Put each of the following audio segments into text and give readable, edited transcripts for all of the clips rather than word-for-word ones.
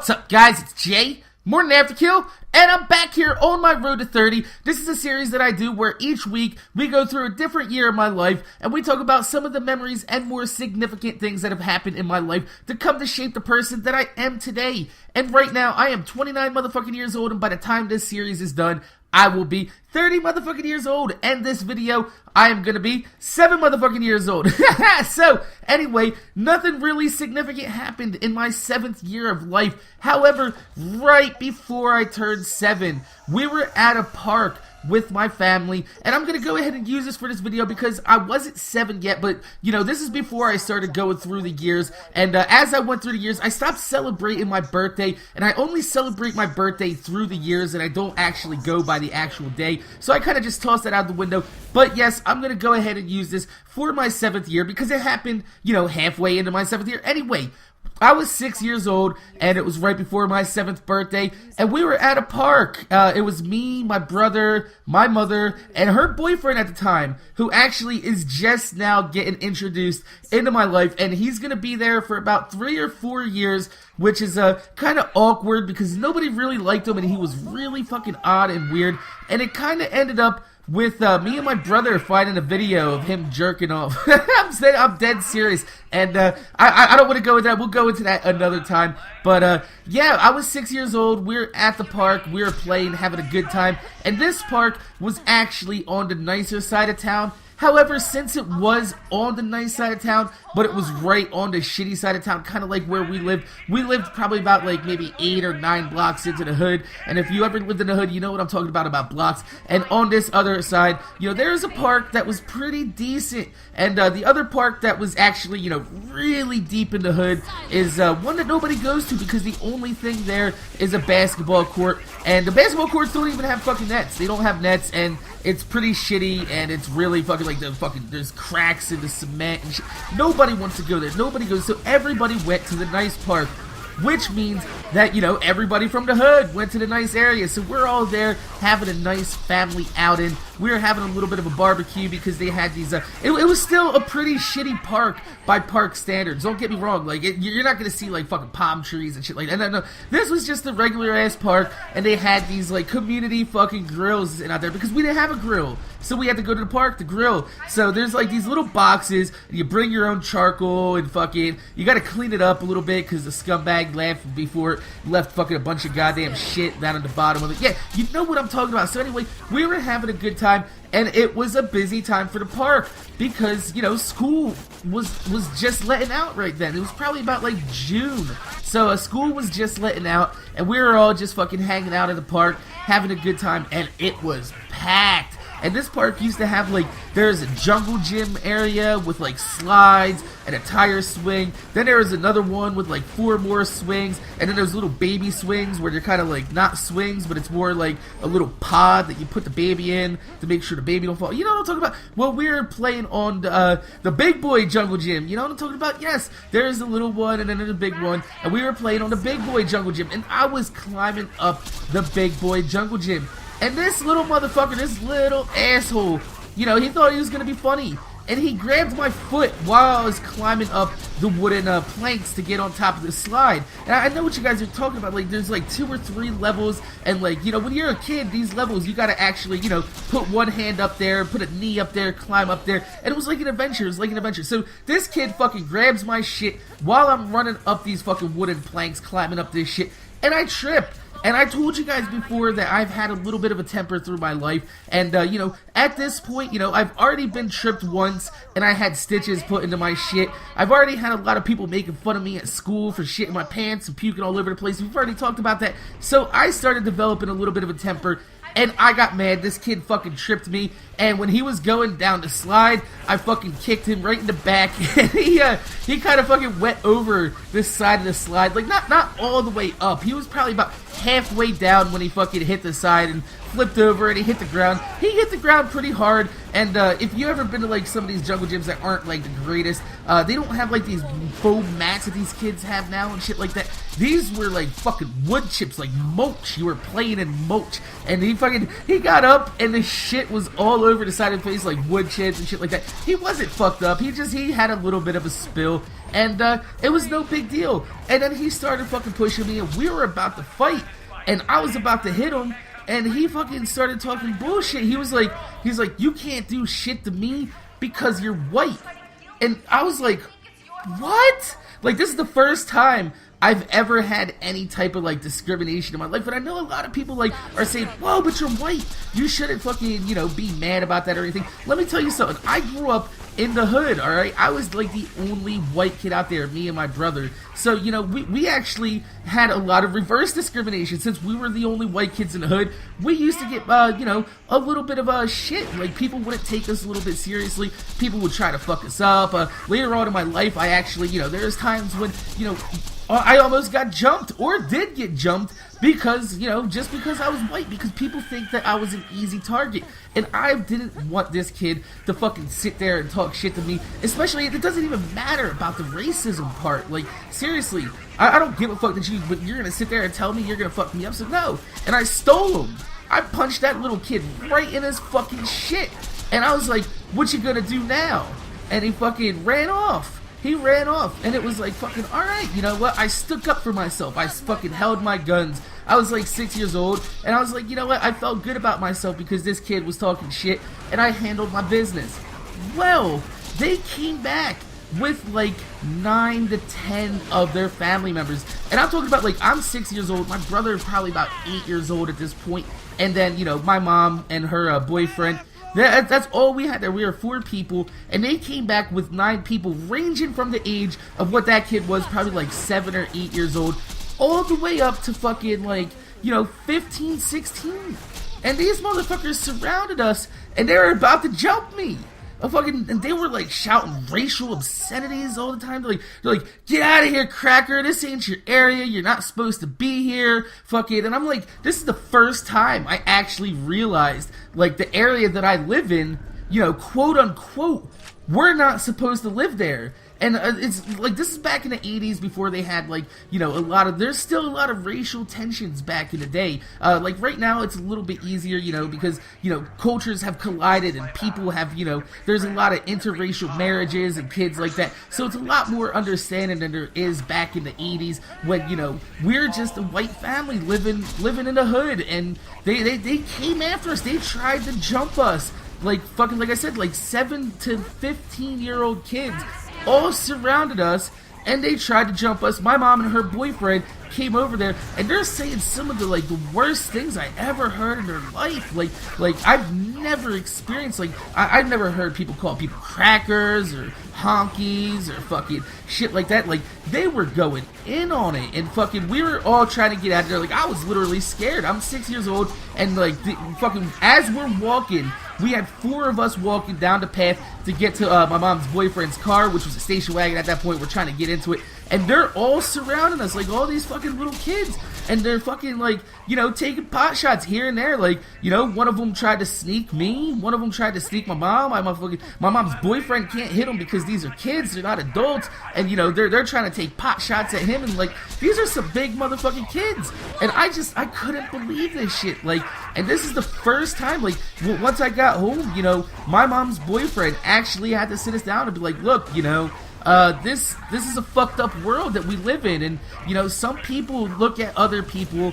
What's up, guys? It's Jay, MorninAfterKill, and I'm back here on my road to 30. This is a series that I do where each week we go through a different year of my life and we talk about some of the memories and more significant things that have happened in my life to come to shape the person that I am today. And right now, I am 29 motherfucking years old, and by the time this series is done, I will be 30 motherfucking years old, and this video, I am gonna be 7 motherfucking years old. So, anyway, nothing really significant happened in my 7th year of life. However, right before I turned 7, we were at a park with my family, and I'm gonna go ahead and use this for this video because I wasn't 7 yet, but you know, this is before I started going through the years, and as I went through the years, I stopped celebrating my birthday, and I only celebrate my birthday through the years, and I don't actually go by the actual day, so I kind of just tossed that out the window. But yes, I'm gonna go ahead and use this for my 7th year because it happened, you know, halfway into my 7th year. Anyway, I was 6 years old, and it was right before my 7th birthday, and we were at a park. It was me, my brother, my mother, and her boyfriend at the time, who actually is just now getting introduced into my life, and he's gonna be there for about 3 or 4 years, which is kind of awkward because nobody really liked him, and he was really fucking odd and weird, and it kind of ended up with me and my brother finding a video of him jerking off. I'm dead serious, and I don't want to go into that. We'll go into that another time. But yeah, I was 6 years old. We were at the park. We were playing, having a good time, and this park was actually on the nicer side of town. However, since it was on the nice side of town, but it was right on the shitty side of town, kind of like where we lived probably about like maybe 8 or 9 blocks into the hood, and if you ever lived in the hood, you know what I'm talking about blocks. And on this other side, you know, there's a park that was pretty decent, and the other park that was actually, you know, really deep in the hood is one that nobody goes to because the only thing there is a basketball court, and the basketball courts don't even have fucking nets. They don't have nets, and it's pretty shitty, and it's really fucking like there's cracks in the cement and shit. Nobody wants to go there. Nobody goes. So everybody went to the nice park, which means that, you know, everybody from the hood went to the nice area. So we're all there having a nice family outing. We were having a little bit of a barbecue because they had these, it was still a pretty shitty park by park standards. Don't get me wrong. Like, you're not going to see, like, fucking palm trees and shit like that. No. This was just a regular ass park, and they had these, like, community fucking grills out there because we didn't have a grill. So we had to go to the park to grill. So there's like these little boxes, and you bring your own charcoal, and fucking, you gotta clean it up a little bit because the scumbag left fucking a bunch of goddamn shit down at the bottom of it. Yeah, you know what I'm talking about. So anyway, we were having a good time, and it was a busy time for the park because, you know, school was just letting out right then. It was probably about like June. So school was just letting out, and we were all just fucking hanging out in the park, having a good time, and it was packed. And this park used to have, like, there's a jungle gym area with, like, slides and a tire swing. Then there was another one with, like, 4 more swings. And then there's little baby swings where they're kind of, like, not swings, but it's more like a little pod that you put the baby in to make sure the baby don't fall. You know what I'm talking about? Well, we were playing on the big boy jungle gym. You know what I'm talking about? Yes, there's the little one and then there's the big one. And we were playing on the big boy jungle gym. And I was climbing up the big boy jungle gym. And this little motherfucker, this little asshole, you know, he thought he was going to be funny. And he grabbed my foot while I was climbing up the wooden planks to get on top of the slide. And I know what you guys are talking about. Like, there's like 2 or 3 levels. And like, you know, when you're a kid, these levels, you got to actually, you know, put one hand up there, put a knee up there, climb up there. And it was like an adventure. It was like an adventure. So this kid fucking grabs my shit while I'm running up these fucking wooden planks, climbing up this shit. And I trip. And I told you guys before that I've had a little bit of a temper through my life, and, you know, at this point, you know, I've already been tripped once, and I had stitches put into my shit. I've already had a lot of people making fun of me at school for shitting my pants and puking all over the place. We've already talked about that. So I started developing a little bit of a temper, and I got mad. This kid fucking tripped me, and when he was going down the slide, I fucking kicked him right in the back, and he kind of fucking went over this side of the slide, like not all the way up. He was probably about halfway down when he fucking hit the side and flipped over, and he hit the ground. He hit the ground pretty hard, And if you ever been to like some of these jungle gyms that aren't like the greatest, they don't have like these foam mats that these kids have now and shit like that. These were like fucking wood chips, like mulch. You were playing in mulch, and he got up and the shit was all over the side of his face, like wood chips and shit like that. He wasn't fucked up. He had a little bit of a spill, and it was no big deal. And then he started fucking pushing me, and we were about to fight, and I was about to hit him. And he fucking started talking bullshit. He's like, you can't do shit to me because you're white. And I was like, what? Like, this is the first time I've ever had any type of like discrimination in my life. And I know a lot of people like are saying, whoa, but you're white. You shouldn't fucking, be mad about that or anything. Let me tell you something. I grew up in the hood, alright? I was like the only white kid out there, me and my brother. So, we actually had a lot of reverse discrimination. Since we were the only white kids in the hood, we used to get, a little bit of shit. Like, people wouldn't take us a little bit seriously. People would try to fuck us up. Later on in my life, I actually, there's times when, I almost got jumped or did get jumped because, just because I was white, because people think that I was an easy target. And I didn't want this kid to fucking sit there and talk shit to me, especially, it doesn't even matter about the racism part. Like, seriously, I don't give a fuck that you're gonna sit there and tell me you're gonna fuck me up, so no. And I stole him. I punched that little kid right in his fucking shit. And I was like, what you gonna do now? And he fucking ran off. He ran off, and it was like, fucking, alright, you know what, I stuck up for myself, I fucking held my guns. I was like 6 years old, and I was like, you know what, I felt good about myself because this kid was talking shit, and I handled my business. Well, they came back with like 9 to 10 of their family members, and I'm talking about, like, I'm 6 years old, my brother is probably about 8 years old at this point, and then, my mom and her boyfriend. That's all we had there. We were 4 people, and they came back with 9 people, ranging from the age of what that kid was, probably like 7 or 8 years old, all the way up to fucking like, 15, 16. And these motherfuckers surrounded us, and they were about to jump me. And they were like shouting racial obscenities all the time. They're like, get out of here, cracker. This ain't your area. You're not supposed to be here. And I'm like, this is the first time I actually realized, like, the area that I live in, quote unquote, we're not supposed to live there. And it's like, this is back in the 80s before they had, like, there's still a lot of racial tensions back in the day. Like, right now it's a little bit easier, because, cultures have collided and people have, there's a lot of interracial marriages and kids like that. So it's a lot more understanding than there is back in the 80s when, we're just a white family living in the hood, and they came after us. They tried to jump us. Like, fucking, like I said, like 7 to 15-year-old kids all surrounded us, and they tried to jump us. My mom and her boyfriend came over there, and they're saying some of the worst things I ever heard in their life. Like I've never experienced, I've never heard people call people crackers or honkies or fucking shit like that. Like, they were going in on it, and fucking, we were all trying to get out of there. Like, I was literally scared. I'm 6 years old, and fucking, as we're walking, we had 4 of us walking down the path to get to my mom's boyfriend's car, which was a station wagon at that point. We're trying to get into it, and they're all surrounding us, like all these fucking little kids, and they're fucking taking pot shots here and there. Like, one of them tried to sneak me, one of them tried to sneak my mom. My mom's boyfriend can't hit them because these are kids, they're not adults, and they're trying to take pot shots at him, and like, these are some big motherfucking kids, and I couldn't believe this shit. Like, and this is the first time, like, once I got home, my mom's boyfriend actually had to sit us down and be like, look, this is a fucked up world that we live in, and some people look at other people,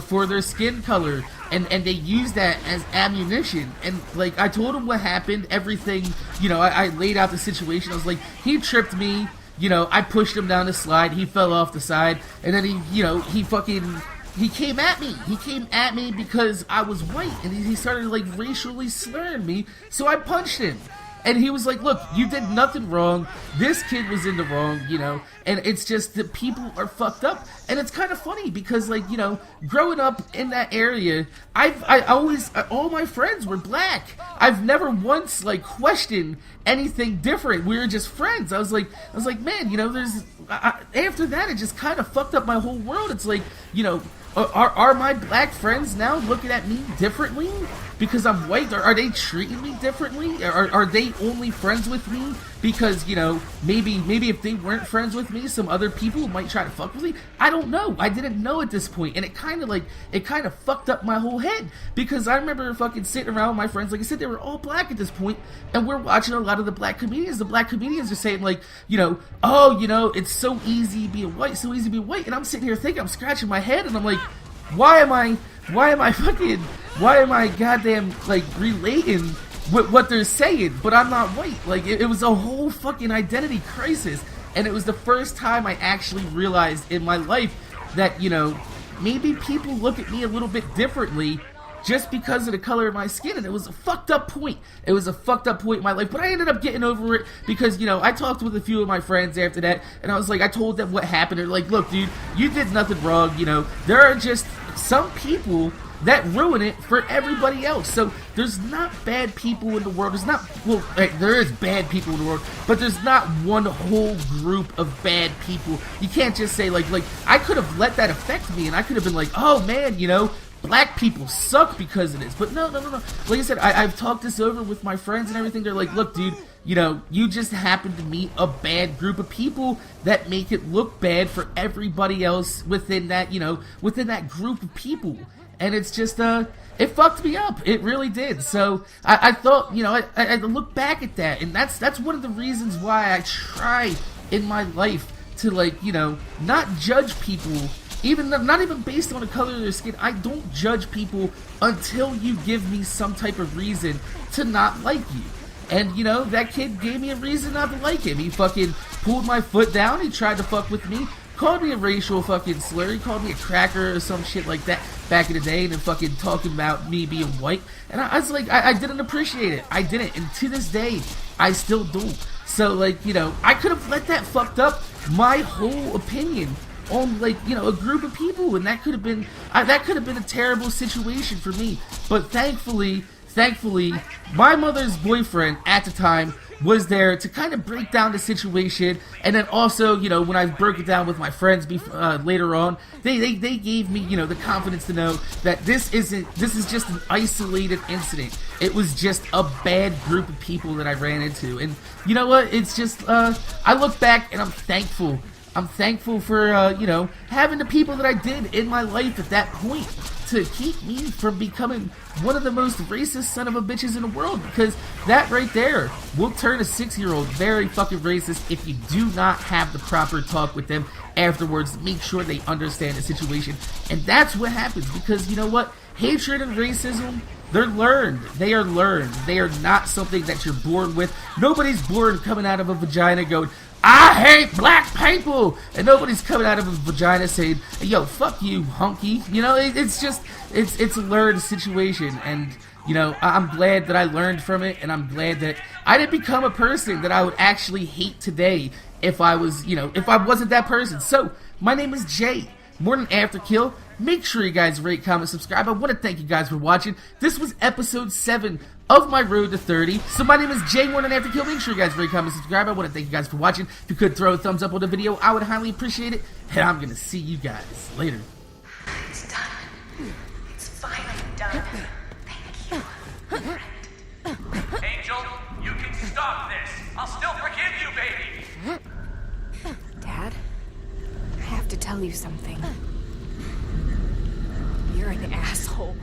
for their skin color, and they use that as ammunition. And like, I told him what happened, everything, I laid out the situation. I was like, he tripped me, I pushed him down the slide, he fell off the side, and then he came at me. He came at me because I was white, and he started racially slurring me, so I punched him. And he was like, look, you did nothing wrong. This kid was in the wrong, and it's just that people are fucked up. And it's kind of funny because, growing up in that area, all my friends were black. I've never once, questioned anything different. We were just friends. I was like, man, after that, it just kind of fucked up my whole world. It's like, are my black friends now looking at me differently because I'm white? Are they treating me differently? Are they only friends with me because, you know, maybe if they weren't friends with me, some other people might try to fuck with me? I don't know. I didn't know at this point, and it kind of fucked up my whole head, because I remember fucking sitting around with my friends, like I said, they were all black at this point, and we're watching a lot of the black comedians. The black comedians are saying, like, you know, oh, you know, it's so easy being white, and I'm sitting here thinking, I'm scratching my head, and I'm like, why am I goddamn, like, relating with what they're saying, but I'm not white? Like, it was a whole fucking identity crisis, and it was the first time I actually realized in my life that, you know, maybe people look at me a little bit differently just because of the color of my skin, and it was a fucked up point. It was a fucked up point in my life, but I ended up getting over it because, you know, I talked with a few of my friends after that, and I was like, I told them what happened. They're like, look, dude, you did nothing wrong, you know, there are just some people that ruin it for everybody else. So there's not bad people in the world. There's not, well, there is bad people in the world, but there's not one whole group of bad people. You can't just say, like I could have let that affect me, and I could have been like, oh man, you know, black people suck because of this. But no. Like I said, I've talked this over with my friends and everything. They're like, look, dude, you know, you just happen to meet a bad group of people that make it look bad for everybody else within that, you know, within that group of people. And it's just, it fucked me up. It really did. So I thought, you know, I look back at that, and that's one of the reasons why I try in my life to, like, you know, not judge people, not even based on the color of their skin. I don't judge people until you give me some type of reason to not like you. And, you know, that kid gave me a reason not to like him. He fucking pulled my foot down. He tried to fuck with me. Called me a racial fucking slur. He called me a cracker or some shit like that back in the day, and then fucking talking about me being white. And I was like, I didn't appreciate it. I didn't. And to this day, I still do. So, like, you know, I could have let that fucked up my whole opinion on, like, you know, a group of people, and that could have been a terrible situation for me. But thankfully, my mother's boyfriend at the time was there to kind of break down the situation, and then also, you know, when I broke it down with my friends later on, they gave me, you know, the confidence to know that this is just an isolated incident. It was just a bad group of people that I ran into, and you know what? It's just I look back and I'm thankful. I'm thankful for you know, having the people that I did in my life at that point to keep me from becoming one of the most racist son of a bitches in the world, because that right there will turn a 6-year-old very fucking racist if you do not have the proper talk with them afterwards. Make sure they understand the situation, and that's what happens, because you know what? Hatred and racism, they're learned. They are learned. They are not something that you're born with. Nobody's born coming out of a vagina going, I hate black people, and nobody's coming out of a vagina saying, yo, fuck you, hunky. You know, it's just, it's a learned situation, and, you know, I'm glad that I learned from it, and I'm glad that I didn't become a person that I would actually hate today if I was, you know, if I wasn't that person. So, my name is Jay, MorninAfterKill. Make sure you guys rate, comment, subscribe. I want to thank you guys for watching. This was episode 7 of my road to 30. So my name is Jay, MorninAfterKill. Make sure you guys rate, comment, subscribe. I want to thank you guys for watching. If you could throw a thumbs up on the video, I would highly appreciate it. And I'm going to see you guys later. It's done. It's finally done. Thank you, friend. Angel, you can stop this. I'll still forgive you, baby. Dad, I have to tell you something. You're an asshole.